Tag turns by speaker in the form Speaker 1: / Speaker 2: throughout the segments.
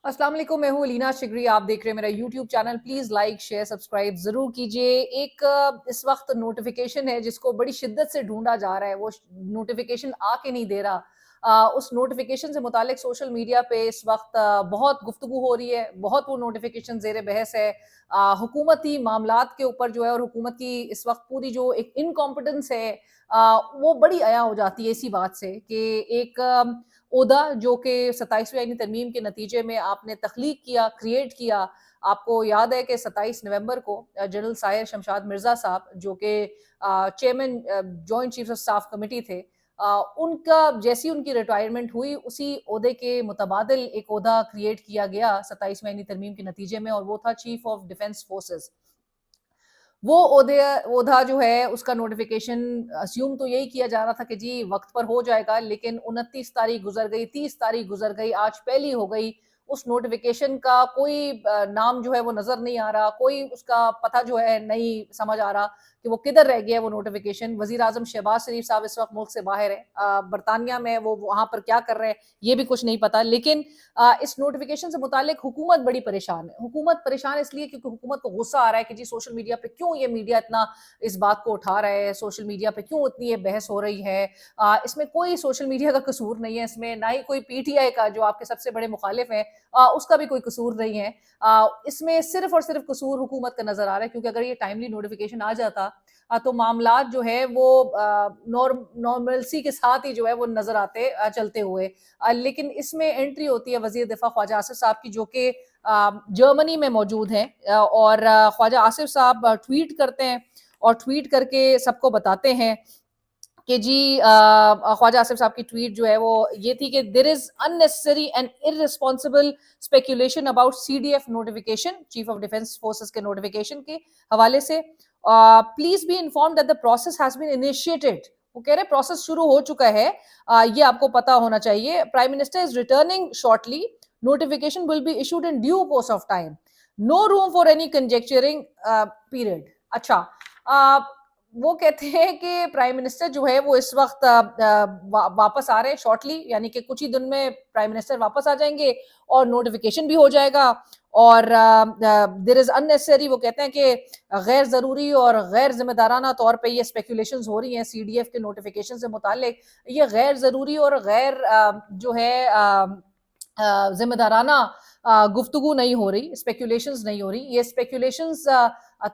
Speaker 1: अस्सलाम वालेकुम, मैं हूँ लीना शिगरी। आप देख रहे हैं मेरा YouTube channel. Please like share subscribe ज़रूर कीजिए। एक इस वक्त नोटिफिकेशन है जिसको बड़ी शिद्दत से ढूंढा जा रहा है, वो नोटिफिकेशन आके नहीं दे रहा। उस नोटिफिकेशन से मुतालिक सोशल मीडिया पे इस वक्त बहुत गुफ्तगू हो रही है, बहुत वो नोटिफिकेशन ज़ेर बहस है। हुकूमती मामलात के ऊपर जो है, और हुकूमत की इस वक्त पूरी जो एक इनकॉम्पिटेंस है, वो बड़ी अया हो जाती है इसी बात से कि एक ओहदा जो कि 27वीं आईनी तरमीम के नतीजे में आपने तख्लीक किया, क्रिएट किया। आपको याद है कि 27 नवंबर को जनरल साहिर शमशाद मिर्ज़ा साहब, जो कि chairman joint chiefs of staff committee थे, उनका जैसी उनकी रिटायरमेंट हुई, उसी ओहदे के मुतबादिल एक ओहदा क्रिएट किया गया 27वीं आईनी तरमीम के नतीजे में, और वो था चीफ ऑफ डिफेंस फोर्सेस। वो ओहदा जो है उसका नोटिफिकेशन अस्यूम तो यही किया जा रहा था कि जी वक्त पर हो जाएगा, लेकिन 29 तारीख गुजर गई, 30 तारीख गुजर गई, आज पहली हो गई। उस नोटिफिकेशन का कोई नाम जो है वो नजर नहीं आ रहा, कोई उसका पता जो है नहीं समझ आ रहा कि वो किधर रह गया है वो नोटिफिकेशन। वजीर आजम शहबाज शरीफ साहब इस वक्त मुल्क से बाहर है, बरतानिया में, वो वहां पर क्या कर रहे हैं ये भी कुछ नहीं पता। लेकिन इस नोटिफिकेशन से मुतालिक हुकूमत बड़ी परेशान है। हुकूमत परेशान इसलिए क्योंकि हुकूमत को गुस्सा आ रहा है कि जी सोशल मीडिया पे क्यों ये मीडिया इतना इस बात को उठा रहा है, सोशल मीडिया पे क्यों इतनी ये बहस हो रही है। इसमें कोई सोशल मीडिया का कसूर नहीं है, इसमें ना ही कोई पीटीआई का जो आपके सबसे बड़े मुखालिफ है उसका भी कोई कसूर नहीं है। इसमें सिर्फ और सिर्फ कसूर हुकूमत का नजर आ रहा है, क्योंकि अगर ये टाइमली नोटिफिकेशन आ जाता तो मामलात जो है वो नॉर्मलसी के साथ ही जो है वो नजर आते चलते हुए। लेकिन इसमें एंट्री होती है वजीर दिफा ख्वाजा आसिफ साहब की, जो कि जर्मनी में मौजूद हैं, और ख्वाजा आसिफ साहब ट्वीट करते हैं, और ट्वीट करके सबको बताते हैं कि जी ख्वाजा आसिफ साहब की ट्वीट जो है वो ये थी कि there is unnecessary and irresponsible speculation about CDF notification, chief of defence forces के नोटिफिकेशन के हवाले से। Please be inform that the process has been initiated. वो कह रहे प्रोसेस शुरू हो चुका है, ये आपको पता होना चाहिए। Prime minister is returning shortly, notification will be issued in due course of time, no room for any conjecturing period. अच्छा, वो कहते हैं कि प्राइम मिनिस्टर जो है वो इस वक्त वापस आ रहे हैं शॉर्टली, यानी कि कुछ ही दिन में प्राइम मिनिस्टर वापस आ जाएंगे और नोटिफिकेशन भी हो जाएगा। और देयर इज अननेसेसरी, वो कहते हैं कि गैर ज़रूरी और गैर जिम्मेदाराना तौर पे ये स्पेकुलेशंस हो रही हैं सीडीएफ के नोटिफिकेशन से मुतालिक। ये गैर ज़रूरी और गैर जो है जिम्मेदाराना गुफ्तगू नहीं हो रही, स्पेकुलेशंस नहीं हो रही। ये स्पेकुलेशंस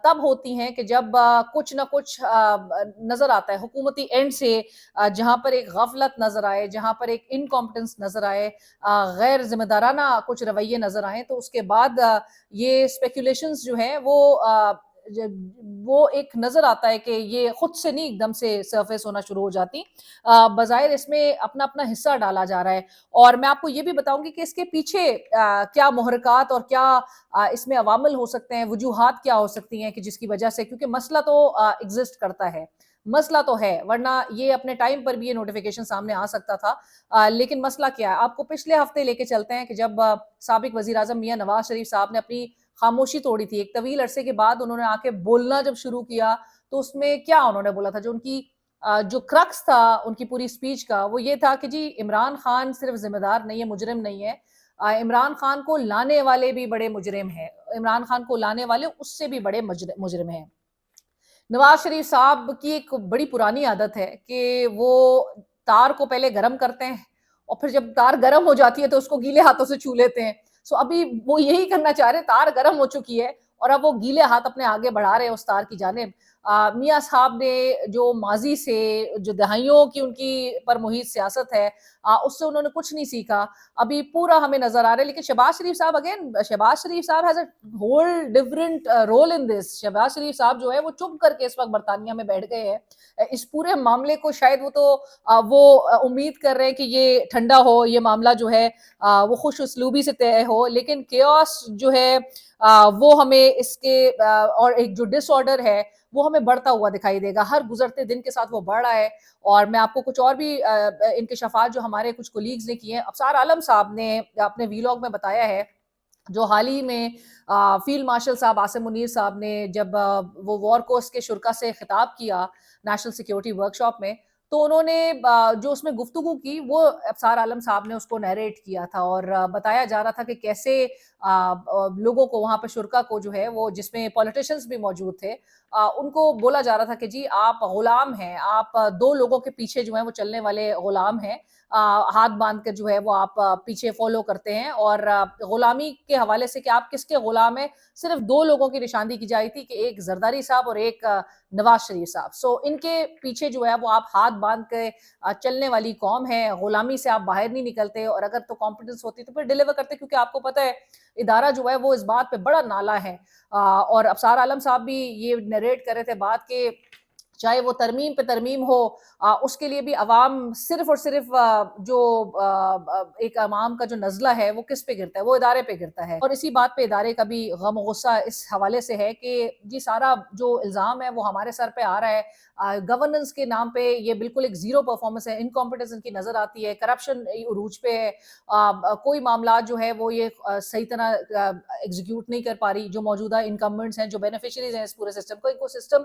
Speaker 1: तब होती हैं कि जब कुछ ना कुछ नजर आता है हुकूमती एंड से, जहां पर एक गफलत नजर आए, जहां पर एक इनकॉम्पिटेंस नजर आए, गैर जिम्मेदाराना कुछ रवैये नजर आए, तो उसके बाद ये स्पेकुलेशंस जो है वो एक नजर आता है कि ये खुद से नहीं एकदम से सरफेस होना शुरू हो जाती। बज़ाहिर इसमें अपना अपना हिस्सा डाला जा रहा है। और मैं आपको ये भी बताऊंगी कि इसके पीछे क्या मुहरकात और क्या इसमें अवामिल हो सकते हैं, वजूहात क्या हो सकती हैं कि जिसकी वजह से, क्योंकि मसला तो एग्जिस्ट करता है, मसला तो है, वरना ये अपने टाइम पर भी ये नोटिफिकेशन सामने आ सकता था। लेकिन मसला क्या है, आपको पिछले हफ्ते लेके चलते हैं कि जब साबिक वजीर आजम मियां नवाज शरीफ साहब ने अपनी खामोशी तोड़ी थी, एक तवील अरसे के बाद उन्होंने आके बोलना जब शुरू किया, तो उसमें क्या उन्होंने बोला था, जो उनकी जो क्रक्स था उनकी पूरी स्पीच का, वो ये था कि जी इमरान खान सिर्फ जिम्मेदार नहीं है, मुजरिम नहीं है, इमरान खान को लाने वाले भी बड़े मुजरिम हैं, इमरान खान को लाने वाले उससे भी बड़े मुजरिम हैं। नवाज शरीफ साहब की एक बड़ी पुरानी आदत है कि वो तार को पहले गर्म करते हैं, और फिर जब तार गर्म हो जाती है तो उसको गीले हाथों से छू लेते हैं। सो अभी वो यही करना चाह रहे हैं, तार गर्म हो चुकी है और अब वो गीले हाथ अपने आगे बढ़ा रहे हैं उस तार की जानिब। मियाँ साहब ने जो माजी से, जो दहाइयों की उनकी पर मुहित सियासत है, उससे उन्होंने कुछ नहीं सीखा। अभी पूरा हमें नजर आ रहा है। लेकिन शहबाज शरीफ साहब, अगेन शहबाज शरीफ साहब has a whole different role in this. Shahbaz Sharif साहब जो है वो चुप करके इस वक्त बरतानिया में बैठ गए हैं। इस पूरे मामले को शायद वो उम्मीद कर रहे हैं कि ये ठंडा हो, ये मामला जो है वो खुश उसलूबी से तय हो, लेकिन केओस जो है वो हमें इसके और एक जो डिसऑर्डर है वो हमें बढ़ता हुआ दिखाई देगा, हर गुजरते दिन के साथ वो बढ़ रहा है। और मैं आपको कुछ और भी इंकशाफात जो हमारे कुछ कोलीग्स ने किए हैं, अफसार आलम साहब ने अपने वीलॉग में बताया है, जो हाल ही में फील्ड मार्शल साहब आसिम मुनीर साहब ने जब वो वॉर कोस्ट के शुरा से खिताब किया नेशनल सिक्योरिटी वर्कशॉप में, تو انہوں نے جو اس میں گفتگو کی وہ ابصار عالم صاحب نے اس کو نیریٹ کیا تھا، اور بتایا جا رہا تھا کہ کیسے لوگوں کو وہاں پہ شرکا کو جو ہے وہ، جس میں پولیٹیشنز بھی موجود تھے، ان کو بولا جا رہا تھا کہ جی آپ غلام ہیں، آپ دو لوگوں کے پیچھے جو ہیں وہ چلنے والے غلام ہیں، ہاتھ باندھ کر جو ہے وہ آپ پیچھے فالو کرتے ہیں، اور غلامی کے حوالے سے کہ آپ کس کے غلام ہیں، صرف دو لوگوں کی نشاندہی کی جائی تھی کہ ایک زرداری صاحب اور ایک نواز شریف صاحب. سو ان کے پیچھے جو ہے وہ آپ ہاتھ باندھ کے چلنے والی قوم ہے، غلامی سے آپ باہر نہیں نکلتے، اور اگر تو کمپٹنس ہوتی تو پھر ڈیلیور کرتے، کیونکہ آپ کو پتہ ہے ادارہ جو ہے وہ اس بات پہ بڑا نالا ہے. اور ابصار عالم صاحب بھی یہ نریٹ کر رہے تھے بات کہ چاہے وہ ترمیم پہ ترمیم ہو، اس کے لیے بھی عوام صرف اور صرف جو ایک عوام کا جو نزلہ ہے وہ کس پہ گرتا ہے، وہ ادارے پہ گرتا ہے. اور اسی بات پہ ادارے کا بھی غم و غصہ اس حوالے سے ہے کہ جی سارا جو الزام ہے وہ ہمارے سر پہ آ رہا ہے، گورننس کے نام پہ یہ بالکل ایک زیرو پرفارمنس ہے، انکمپیٹنس ان کی نظر آتی ہے، کرپشن عروج پہ ہے، کوئی معاملات جو ہے وہ یہ صحیح طرح ایگزیکیوٹ نہیں کر پا رہی جو موجودہ انکمبنٹس ہیں، جو بینیفیشریز ہیں اس پورے سسٹم کو. ان کو سسٹم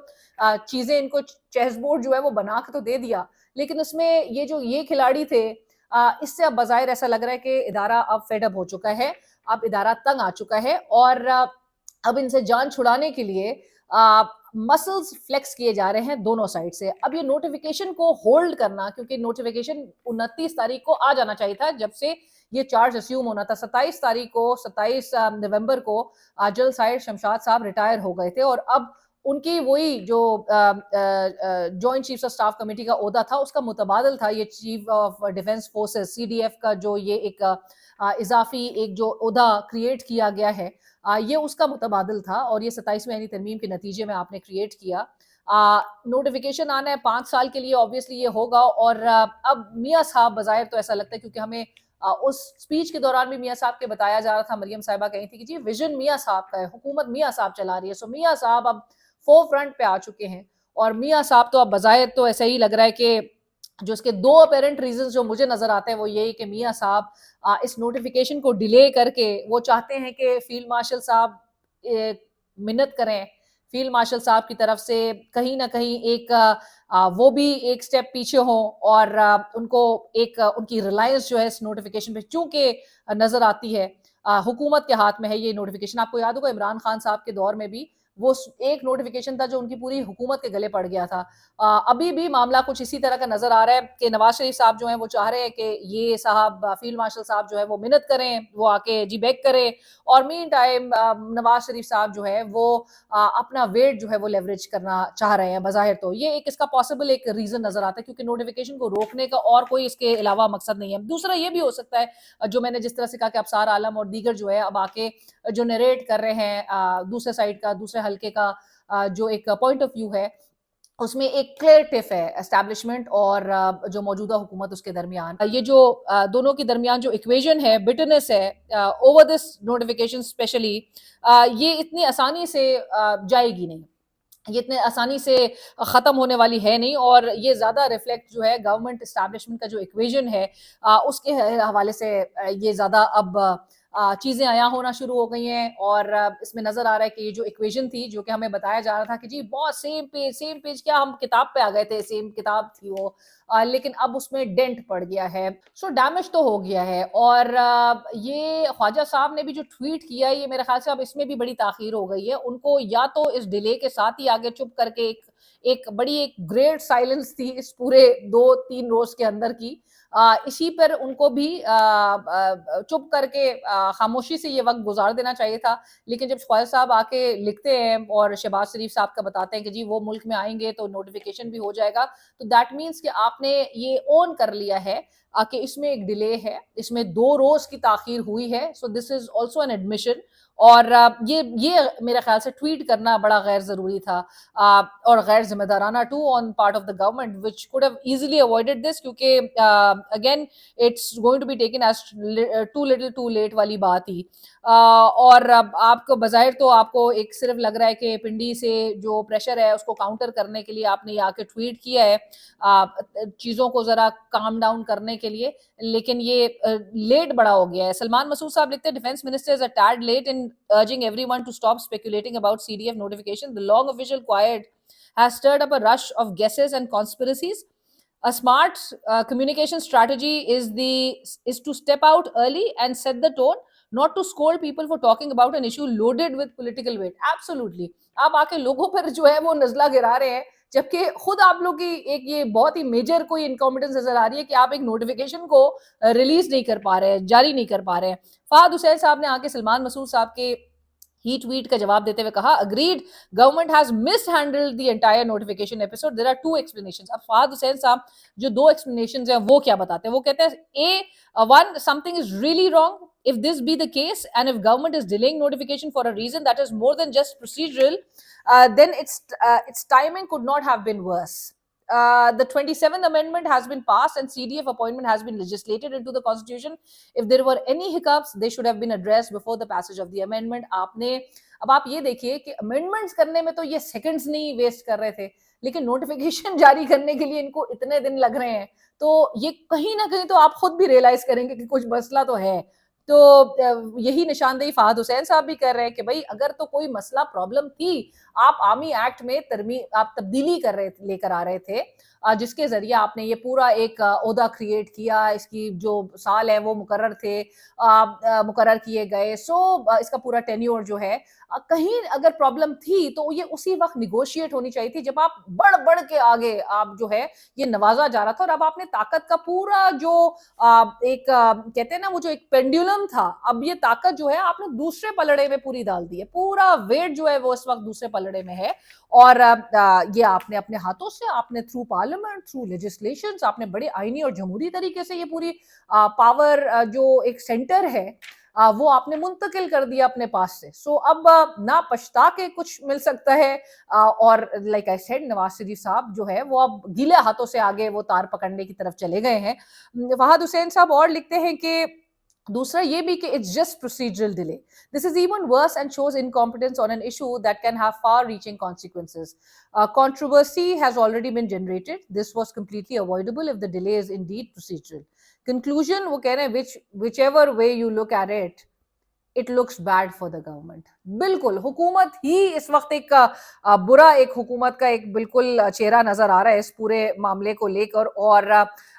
Speaker 1: چیزیں ان کو چیس بورڈ جو ہے وہ بنا کے تو دے دیا، لیکن اس میں یہ کھلاڑی تھے، اس سے اب بظاہر ایسا لگ رہا ہے کہ ادارہ اب فیڈ اپ ہو چکا ہے، اب ادارہ تنگ آ چکا ہے، اور اب ان سے جان چھڑانے کے لیے مسلز فلیکس کیے جا رہے ہیں دونوں سائڈ سے. اب یہ نوٹیفیکیشن کو ہولڈ کرنا، کیونکہ نوٹیفیکیشن 29 تاریخ کو آ جانا چاہیے تھا جب سے یہ چارج اسیوم ہونا تھا. 27 نومبر کو جنرل سائر شمشاد صاحب ریٹائر ہو گئے تھے، اور اب ان کی وہی جو joint chiefs of staff committee کا عہدہ تھا اس کا متبادل تھا یہ chief of defence forces CDF کا جو یہ ایک اضافی ایک جو عہدہ کریٹ کیا گیا ہے، یہ اس کا متبادل تھا، اور یہ 27ویں یعنی ترمیم کے نتیجے میں آپ نے کریٹ کیا. نوٹیفیکیشن آنا ہے 5 سال کے لیے، obviously یہ ہوگا. اور اب میاں صاحب بظاہر تو ایسا لگتا ہے، کیونکہ ہمیں اس سپیچ کے دوران بھی میاں صاحب کے بتایا جا رہا تھا، مریم صاحبہ کہی تھی کہ جی ویژن میاں صاحب کا ہے، حکومت میاں صاحب چلا رہی ہے. سو میاں صاحب اب فور فرنٹ پہ آ چکے ہیں، اور میاں صاحب تو اب بظاہر تو ایسا ہی لگ رہا ہے کہ جو اس کے دو اپیرنٹ ریزنز جو مجھے نظر آتے ہیں وہ یہی کہ میاں صاحب اس نوٹیفیکیشن کو ڈیلے کر کے وہ چاہتے ہیں کہ فیلڈ مارشل صاحب منت کریں، فیلڈ مارشل صاحب کی طرف سے کہیں نہ کہیں ایک وہ بھی ایک سٹیپ پیچھے ہوں، اور ان کو ایک ان کی ریلائنس جو ہے اس نوٹیفیکیشن پہ چونکہ نظر آتی ہے، حکومت کے ہاتھ میں ہے یہ نوٹیفیکیشن. آپ کو یاد ہوگا عمران خان صاحب کے دور میں بھی وہ ایک نوٹیفیکیشن تھا جو ان کی پوری حکومت کے گلے پڑ گیا تھا. ابھی بھی معاملہ کچھ اسی طرح کا نظر آ رہا ہے کہ نواز شریف صاحب جو ہیں وہ چاہ رہے ہیں کہ یہ صاحب فیلڈ مارشل صاحب جو ہے وہ منت کریں، وہ آ کے جی بیک کریں، اور مین ٹائم نواز شریف صاحب جو ہے وہ اپنا ویٹ جو ہے وہ لیوریج کرنا چاہ رہے ہیں بظاہر. تو یہ ایک اس کا پاسبل ایک ریزن نظر آتا ہے، کیونکہ نوٹیفیکیشن کو روکنے کا اور کوئی اس کے علاوہ مقصد نہیں ہے. دوسرا یہ بھی ہو سکتا ہے جو میں نے جس طرح سے کہا کہ ابصار عالم اور دیگر جو ہے اب آ کے جو نریٹ کر رہے ہیں دوسرے سائڈ کا، دوسرے حلقے کا جو ایک پوائنٹ آف ویو ہے، اس میں ایک کلیئر ٹف ہے اسٹیبلشمنٹ اور جو موجودہ حکومت اس کے درمیان. یہ جو دونوں کے درمیان جو ایکویژن ہے، بٹرنس ہے اوور دس نوٹیفیکیشن اسپیشلی، یہ اتنی آسانی سے جائے گی نہیں، یہ اتنے آسانی سے ختم ہونے والی ہے نہیں. اور یہ زیادہ ریفلیکٹ جو ہے گورنمنٹ اسٹیبلشمنٹ کا جو ایکویژن ہے اس کے حوالے سے یہ زیادہ اب چیزیں عیاں ہونا شروع ہو گئی ہیں. اور اس میں نظر آ رہا ہے کہ یہ جو ایکویژن تھی جو کہ ہمیں بتایا جا رہا تھا کہ جی بہت سیم پیج کیا ہم کتاب پہ آ گئے تھے، سیم کتاب تھی وہ، لیکن اب اس میں ڈینٹ پڑ گیا ہے، سو ڈیمیج تو ہو گیا ہے. اور یہ خواجہ صاحب نے بھی جو ٹویٹ کیا ہے، یہ میرے خیال سے اب اس میں بھی بڑی تاخیر ہو گئی ہے. ان کو یا تو اس ڈیلے کے ساتھ ہی آگے چپ کر کے ایک بڑی ایک گریٹ سائلنس تھی اس پورے 2-3 روز کے اندر کی، اسی پر ان کو بھی چپ کر کے خاموشی سے یہ وقت گزار دینا چاہیے تھا. لیکن جب خواجہ صاحب آ کے لکھتے ہیں اور شہباز شریف صاحب کا بتاتے ہیں کہ جی وہ ملک میں آئیں گے تو نوٹیفیکیشن بھی ہو جائے گا، تو دیٹ مینس کہ آپ نے یہ اون کر لیا ہے کہ اس میں ایک ڈیلے ہے، اس میں 2 روز کی تاخیر ہوئی ہے. سو دس از آلسو این ایڈمیشن. اور یہ میرے خیال سے ٹویٹ کرنا بڑا غیر ضروری تھا اور غیر ذمہ دارانہ to on part of the government وچ could have easily avoided this, کیونکہ again it's going to be taken as too little too late والی بات ہی. اور آپ کو بظاہر تو آپ کو ایک صرف لگ رہا ہے کہ پنڈی سے جو پریشر ہے اس کو کاؤنٹر کرنے کے لیے آپ نے یہ آ کے ٹویٹ کیا ہے چیزوں کو ذرا کام ڈاؤن کرنے کے لیے، لیکن یہ لیٹ بڑا ہو گیا ہے. سلمان مسعود صاحب لکھتے ہیں defence minister is a tad late in urging everyone to stop speculating about CDF notification. The long official quiet has stirred up a rush of guesses and conspiracies. A smart communication strategy is to step out early and set the tone, not to scold people for talking about an issue loaded with political weight. Absolutely. आप आके लोगों पर जो है वो नजला गिरा रहे हैं, जबकि खुद आप लोग की एक ये बहुत ही मेजर कोई इनकॉम्पिटेंस नजर आ रही है कि आप एक नोटिफिकेशन को रिलीज नहीं कर पा रहे हैं, जारी नहीं कर पा रहे हैं. फहद हुसैन साहब ने आके सलमान मसूद साहब के ही ट्वीट का जवाब देते हुए कहा, agreed, government has mishandled the entire notification episode, there are two explanations. अब फहद हुसैन साहब जो दो एक्सप्लेनेशंस हैं वो क्या बताते हैं, वो कहते हैं A one, something is really wrong. If this be the case, and if government is delaying notification for a reason that is more than just procedural, then its timing could not have been worse. The 27th amendment has been passed and CDF appointment has been legislated into the constitution. If there were any hiccups, they should have been addressed before the passage of the amendment. अब आप ये देखिए कि amendments करने में तो ये seconds नहीं वेस्ट कर रहे थे, लेकिन नोटिफिकेशन जारी करने के लिए इनको इतने दिन लग रहे हैं. तो ये कहीं ना कहीं तो आप खुद भी रियलाइज करेंगे कि कुछ मसला तो है. तो यही निशानदेही फहद हुसैन साहब भी कर रहे हैं कि भाई अगर तो कोई मसला प्रॉब्लम थी, आप आर्मी एक्ट में आप तब्दीली कर रहे लेकर आ रहे थे, जिसके जरिए आपने ये पूरा एक ओहदा क्रिएट किया, इसकी जो साल है वो मुकर्रर थे, मुकर्रर किए गए. इसका पूरा टेन्योर जो है, कहीं अगर प्रॉब्लम थी तो ये उसी वक्त निगोशिएट होनी चाहिए थी जब आप बढ़ बढ़ के आगे आप जो है ये नवाजा जा रहा था. और अब आपने ताकत का पूरा जो एक कहते हैं ना वो जो एक पेंडुलम था, अब ये ताकत जो है आपने दूसरे पलड़े में पूरी डाल दी है. पूरा वेट जो है वो इस वक्त दूसरे पलड़े में है. और ये आपने अपने हाथों से, आपने थ्रू पार्लियामेंट, थ्रू लेजिस्लेशंस, आपने बड़े आईनी और जमहूरी तरीके से ये पूरी पावर जो एक सेंटर है वो आपने मुंतकिल कर दिया अपने पास से. अब ना पछता के कुछ मिल सकता है. और like I said, Nawaz Sharif साहब जो है वो अब गीले हाथों से आगे वो तार पकड़ने की तरफ चले गए हैं. फहद हुसैन साहब और लिखते हैं कि दूसरा ये भी कि it's just procedural delay. This is even worse and shows incompetence on an issue that can have far reaching consequences. Controversy has already been generated. This was completely avoidable if the delay is indeed procedural. Conclusion, वो कह रहे हैं whichever way you look at it, it looks bad for the government. बिल्कुल हुकूमत ही इस वक्त एक बुरा, एक हुकूमत का एक बिल्कुल चेहरा नजर आ रहा है इस पूरे मामले को लेकर. और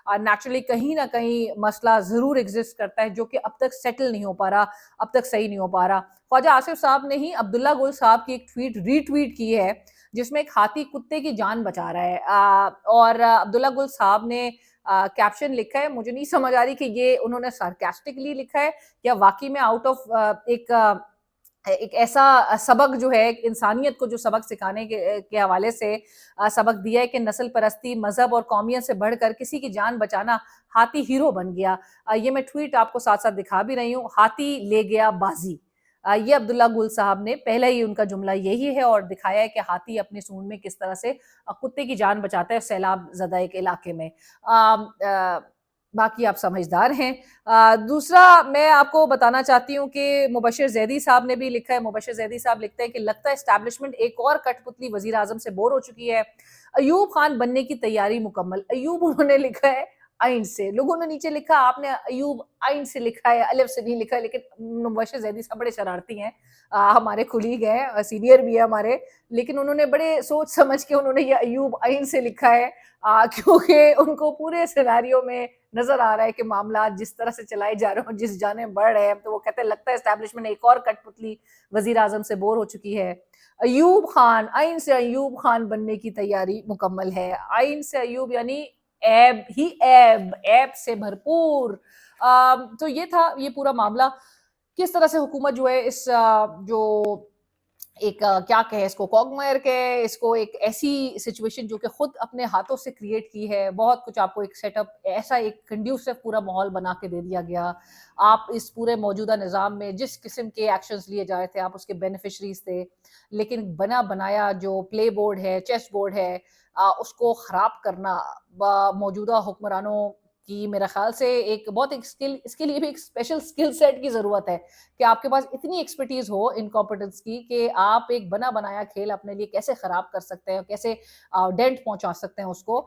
Speaker 1: नेचुरली कहीं ना कहीं मसला जरूर एग्जिस्ट करता है जो कि अब तक सेटल नहीं हो पा रहा, अब तक सही नहीं हो पा रहा. ख्वाजा आसिफ साहब ने ही अब्दुल्ला गुल साहब की एक ट्वीट रीट्वीट की है जिसमें एक हाथी कुत्ते की जान बचा रहा है. और अब्दुल्ला गुल साहब ने कैप्शन लिखा है, मुझे नहीं समझ आ रही कि ये उन्होंने सार्कास्टिकली लिखा है या वाकई में आउट ऑफ एक ऐसा सबक जो है इंसानियत को जो सबक सिखाने के हवाले से सबक दिया है कि नस्ल परस्ती, मजहब और कौमियत से बढ़कर किसी की जान बचाना, हाथी हीरो बन गया. ये मैं ट्वीट आपको साथ साथ दिखा भी रही हूँ. हाथी ले गया बाजी. ये अब्दुल्ला गुल साहब ने पहले ही उनका जुमला यही है और दिखाया है कि हाथी अपनी सूंड में किस तरह से कुत्ते की जान बचाता है सैलाब ज़दा एक इलाके में. बाकी आप समझदार हैं. दूसरा मैं आपको बताना चाहती हूँ कि मुबशिर जैदी साहब ने भी लिखा है. मुबशिर जैदी साहब लिखते हैं कि लगता है एस्टैब्लिशमेंट एक और कठपुतली वजीर आजम से बोर हो चुकी है. अयूब खान बनने की तैयारी मुकम्मल. अयूब उन्होंने लिखा है आइन से. लोगों ने नीचे लिखा, आपने अयूब आइन से लिखा है, अलिफ से नहीं लिखा है. लेकिन मुबशिर जैदी साहब बड़े शरारती हैं, हमारे कुलीग हैं, सीनियर भी है हमारे, लेकिन उन्होंने बड़े सोच समझ के उन्होंने ये अयूब आइन से लिखा है. क्योंकि उनको पूरे सिनेरियो में नजर आ रहा है कि मामला जिस तरह से चलाए जा रहे हो, जिस जाने बढ़ रहे हैं, तो वो कहते हैं लगता है एस्टैब्लिशमेंट एक और कठपुतली वजीर आजम से बोर हो चुकी है. अयूब खान, आइन से अयूब खान बनने की तैयारी मुकम्मल है. आइन से अयूब यानी ऐब ही ऐब से भरपूर. तो ये था ये पूरा मामला. किस तरह से हुकूमत जो है इस जो एक क्या कहे इसको, कॉगमायर के इसको एक ऐसी सिचुएशन जो कि खुद अपने हाथों से क्रिएट की है. बहुत कुछ आपको एक सेटअप, ऐसा एक कंड्यूसिव पूरा माहौल बना के दे दिया गया. आप इस पूरे मौजूदा निज़ाम में जिस किस्म के एक्शंस लिए जा रहे थे आप उसके बेनिफिशरीज थे, लेकिन बना बनाया जो प्ले बोर्ड है, चेस बोर्ड है, उसको ख़राब करना मौजूदा हुक्मरानों की मेरा ख्याल से एक बहुत एक स्किल, इसके लिए भी एक स्पेशल स्किल सेट की ज़रूरत है कि आपके पास इतनी एक्सपर्टीज़ हो इनकॉम्पिटेंस की कि आप एक बना बनाया खेल अपने लिए कैसे ख़राब कर सकते हैं, कैसे डेंट पहुंचा सकते हैं उसको.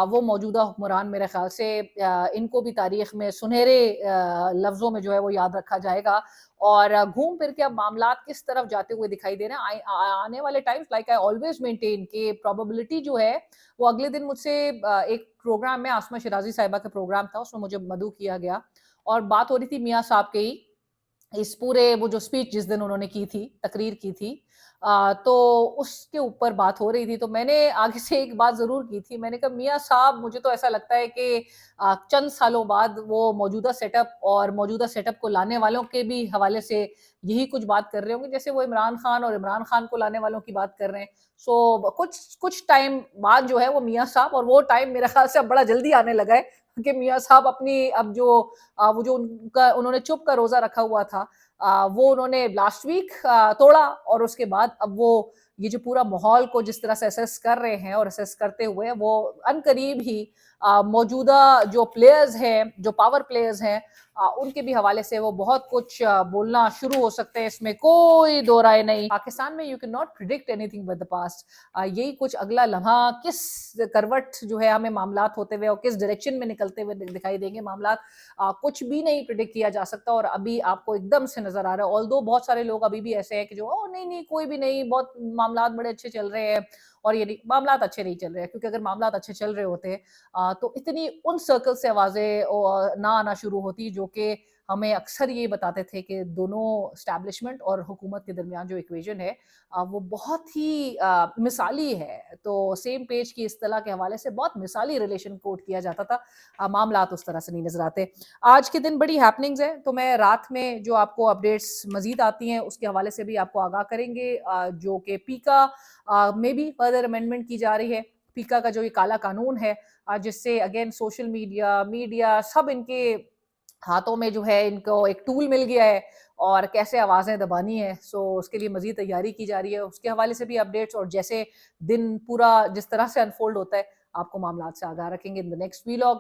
Speaker 1: वो मौजूदा हुक्मरान मेरे ख्याल से इनको भी तारीख़ में सुनहरे लफ्ज़ों में जो है वो याद रखा जाएगा. اور گھوم پھر کے اب معاملات کس طرف جاتے ہوئے دکھائی دے رہے ہیں آنے والے Times. Like I always maintain کہ پروبیبلٹی جو ہے وہ اگلے دن مجھ سے ایک پروگرام میں آسما شرازی صاحبہ کا پروگرام تھا, اس میں مجھے مدعو کیا گیا اور بات ہو رہی تھی میاں صاحب کے ہی اس پورے وہ جو اسپیچ جس دن انہوں نے کی تھی, تقریر کی تھی, تو اس کے اوپر بات ہو رہی تھی. تو میں نے آگے سے ایک بات ضرور کی تھی, میں نے کہا میاں صاحب مجھے تو ایسا لگتا ہے کہ چند سالوں بعد وہ موجودہ سیٹ اپ اور موجودہ سیٹ اپ کو لانے والوں کے بھی حوالے سے یہی کچھ بات کر رہے ہوں گے جیسے وہ عمران خان اور عمران خان کو لانے والوں کی بات کر رہے ہیں. سو کچھ ٹائم بعد جو ہے وہ میاں صاحب, اور وہ ٹائم میرے خیال سے اب بڑا جلدی آنے لگا ہے کہ میاں صاحب اپنی اب جو وہ جو انہوں نے چپ کا روزہ رکھا ہوا تھا وہ انہوں نے لاسٹ ویک توڑا, اور اس کے بعد اب وہ یہ جو پورا ماحول کو جس طرح سے اسیس کر رہے ہیں اور اسیس کرتے ہوئے وہ ان قریب ہی موجودہ جو پلیئرز ہیں, جو پاور پلیئرز ہیں, ان کے بھی حوالے سے وہ بہت کچھ بولنا شروع ہو سکتے ہیں, اس میں کوئی دو رائے نہیں. پاکستان میں you can not predict any thing with the past. یہی کچھ اگلا لمحہ کس کروٹ جو ہے ہمیں معاملات ہوتے ہوئے اور کس ڈائریکشن میں نکلتے ہوئے دکھائی دیں گے معاملات, کچھ بھی نہیں پریڈکٹ کیا جا سکتا. اور ابھی آپ کو ایک دم سے نظر آ رہا ہے, آلدو بہت سارے لوگ ابھی بھی ایسے ہیں کہ جو نہیں کوئی بھی نہیں, بہت معاملات بڑے اچھے چل رہے ہیں, اور یہ معاملات اچھے نہیں چل رہے ہیں, کیونکہ اگر معاملات اچھے چل رہے ہوتے تو اتنی ان سرکل سے آوازیں نہ آنا شروع ہوتی جو کہ ہمیں اکثر یہ بتاتے تھے کہ دونوں اسٹیبلشمنٹ اور حکومت کے درمیان جو ایکویژن ہے وہ بہت ہی مثالی ہے. تو سیم پیج کی اصطلاح کے حوالے سے بہت مثالی ریلیشن کوٹ کیا جاتا تھا, معاملات اس طرح سے نہیں نظر آتے. آج کے دن بڑی ہیپننگز ہیں, تو میں رات میں جو آپ کو اپڈیٹس مزید آتی ہیں اس کے حوالے سے بھی آپ کو آگاہ کریں گے, جو کہ پیکا میں بھی فردر امینڈمنٹ کی جا رہی ہے. پیکا کا جو یہ کالا قانون ہے جس سے اگین سوشل میڈیا سب ان کے ہاتھوں میں جو ہے ان کو ایک ٹول مل گیا ہے اور کیسے آوازیں دبانی ہے. سو اس کے لیے مزید تیاری کی جا رہی ہے, اس کے حوالے سے بھی اپڈیٹس, اور جیسے دن پورا جس طرح سے انفولڈ ہوتا ہے آپ کو معاملات سے آگاہ رکھیں گے ان دا نیکسٹ ویلاگ.